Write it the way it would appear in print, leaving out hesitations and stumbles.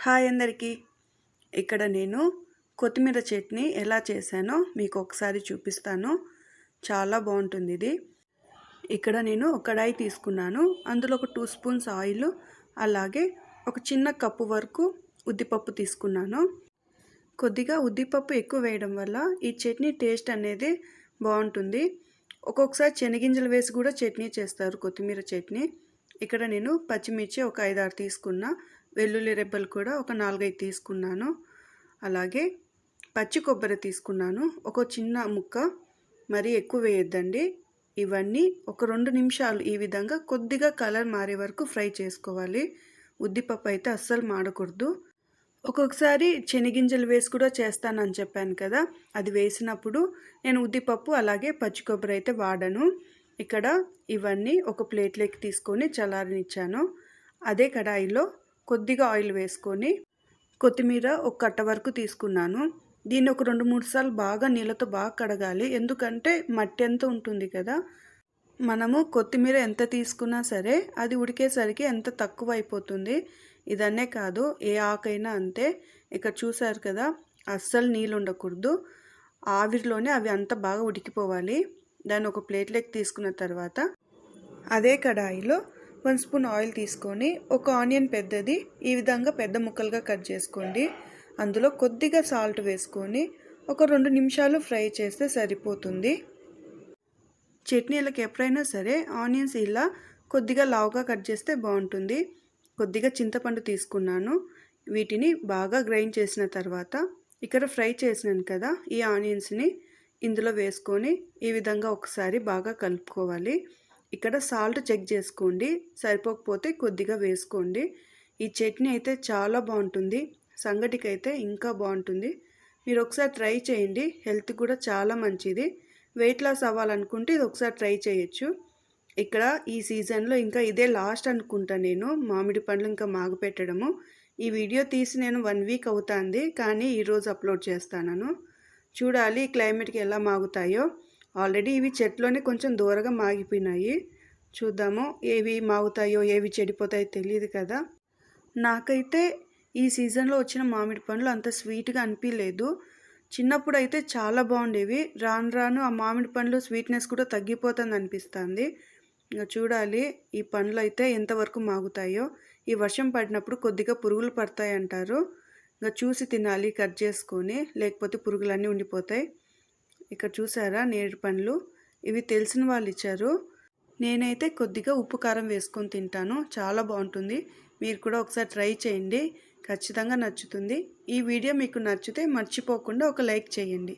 Hi అందరికీ. ఇక్కడ నేను కొత్తిమీర చట్నీ ఎలా చేశానో మీకు ఒకసారి చూపిస్తాను. చాలా బాగుంటుంది ఇది. ఇక్కడ నేను ఒక కడాయి తీసుకున్నాను. అందులో ఒక 2 స్పూన్స్ ఆయిల్, అలాగే ఒక చిన్న కప్పు వరకు ఉద్దిపప్పు తీసుకున్నాను. కొద్దిగా ఉద్దిపప్పు ఎక్కువ వేయడం వల్ల ఈ చట్నీ టేస్ట్ అనేది బాగుంటుంది. ఒక్కొక్కసారి శనగింజలు వేసి కూడా చట్నీ చేస్తారు, కొత్తిమీర చట్నీ. ఇక్కడ నేను పచ్చిమిర్చి ఒక 5-6 తీసుకున్నా, వెల్లుల్లి రెబ్బలు కూడా ఒక 4-5 తీసుకున్నాను. అలాగే పచ్చి కొబ్బరి తీసుకున్నాను, ఒక చిన్న ముక్క, మరి ఎక్కువ వేయొద్దండి. ఇవన్నీ ఒక 2 నిమిషాలు ఈ విధంగా కొద్దిగా కలర్ మారే వరకు ఫ్రై చేసుకోవాలి. ఉద్దిపప్పు అయితే అస్సలు మాడకూడదు. ఒక్కొక్కసారి శనగింజలు వేసి కూడా చేస్తానని చెప్పాను కదా, అది వేసినప్పుడు నేను ఉద్దిపప్పు అలాగే పచ్చి కొబ్బరి అయితే వాడను. ఇక్కడ ఇవన్నీ ఒక ప్లేట్లోకి తీసుకొని చల్లారనిచ్చాను. అదే కడాయిలో కొద్దిగా ఆయిల్ వేసుకొని కొత్తిమీర ఒక కట్ట వరకు తీసుకున్నాను. దీన్ని ఒక 2-3 సార్లు బాగా నీళ్ళతో బాగా కడగాలి, ఎందుకంటే మట్టి ఎంత ఉంటుంది కదా. మనము కొత్తిమీర ఎంత తీసుకున్నా సరే అది ఉడికేసరికి ఎంత తక్కువ అయిపోతుంది. ఇదన్నే కాదు, ఏ ఆకైనా అంతే. ఇక్కడ చూసారు కదా, అస్సలు నీళ్ళు ఉండకూడదు. ఆవిరిలోనే అవి అంత బాగా ఉడికిపోవాలి. దాన్ని ఒక ప్లేట్లోకి తీసుకున్న తర్వాత అదే కడాయిలో 1 స్పూన్ ఆయిల్ తీసుకొని ఒక ఆనియన్ పెద్దది ఈ విధంగా పెద్ద ముక్కలుగా కట్ చేసుకోండి. అందులో కొద్దిగా సాల్ట్ వేసుకొని ఒక 2 నిమిషాలు ఫ్రై చేస్తే సరిపోతుంది. చట్నీలకు ఎప్పుడైనా సరే ఆనియన్స్ ఇలా కొద్దిగా లావుగా కట్ చేస్తే బాగుంటుంది. కొద్దిగా చింతపండు తీసుకున్నాను. వీటిని బాగా గ్రైండ్ చేసిన తర్వాత ఇక్కడ ఫ్రై చేసినాను కదా ఈ ఆనియన్స్ని ఇందులో వేసుకొని ఈ విధంగా ఒకసారి బాగా కలుపుకోవాలి. ఇక్కడ సాల్ట్ చెక్ చేసుకోండి, సరిపోకపోతే కొద్దిగా వేసుకోండి. ఈ చట్నీ అయితే చాలా బాగుంటుంది, సంగటికి అయితే ఇంకా బాగుంటుంది. మీరు ఒకసారి ట్రై చేయండి, హెల్త్ కూడా చాలా మంచిది. వెయిట్ లాస్ అవ్వాలనుకుంటే ఇది ఒకసారి ట్రై చేయొచ్చు. ఇక్కడ ఈ సీజన్లో ఇంకా ఇదే లాస్ట్ అనుకుంటా, నేను మామిడి పండ్లు ఇంకా మాగపెట్టడము. ఈ వీడియో తీసి నేను 1 వీక్ అవుతుంది, కానీ ఈరోజు అప్లోడ్ చేస్తాను. చూడాలి క్లైమేట్కి ఎలా మాగుతాయో. ఆల్రెడీ ఇవి చెట్లోనే కొంచెం దూరంగా మాగిపోయినాయి. చూద్దాము ఏవి మాగుతాయో ఏవి చెడిపోతాయో తెలియదు కదా. నాకైతే ఈ సీజన్లో వచ్చిన మామిడి పండ్లు అంత స్వీట్గా అనిపించలేదు. చిన్నప్పుడు అయితే చాలా బాగుండేవి. రాను రాను ఆ మామిడి పండ్లు స్వీట్నెస్ కూడా తగ్గిపోతుంది అనిపిస్తుంది. ఇంకా చూడాలి ఈ పండ్లు అయితే ఎంతవరకు మాగుతాయో. ఈ వర్షం పడినప్పుడు కొద్దిగా పురుగులు పడతాయి అంటారు. ఇంకా చూసి తినాలి కట్ చేసుకొని, లేకపోతే పురుగులన్నీ ఉండిపోతాయి. ఇక్కడ చూసారా నేరేడు పండ్లు, ఇవి తెలిసిన వాళ్ళు ఇచ్చారు. నేనైతే కొద్దిగా ఉప్పు కారం వేసుకొని తింటాను, చాలా బాగుంటుంది. మీరు కూడా ఒకసారి ట్రై చేయండి, ఖచ్చితంగా నచ్చుతుంది. ఈ వీడియో మీకు నచ్చితే మర్చిపోకుండా ఒక లైక్ చేయండి.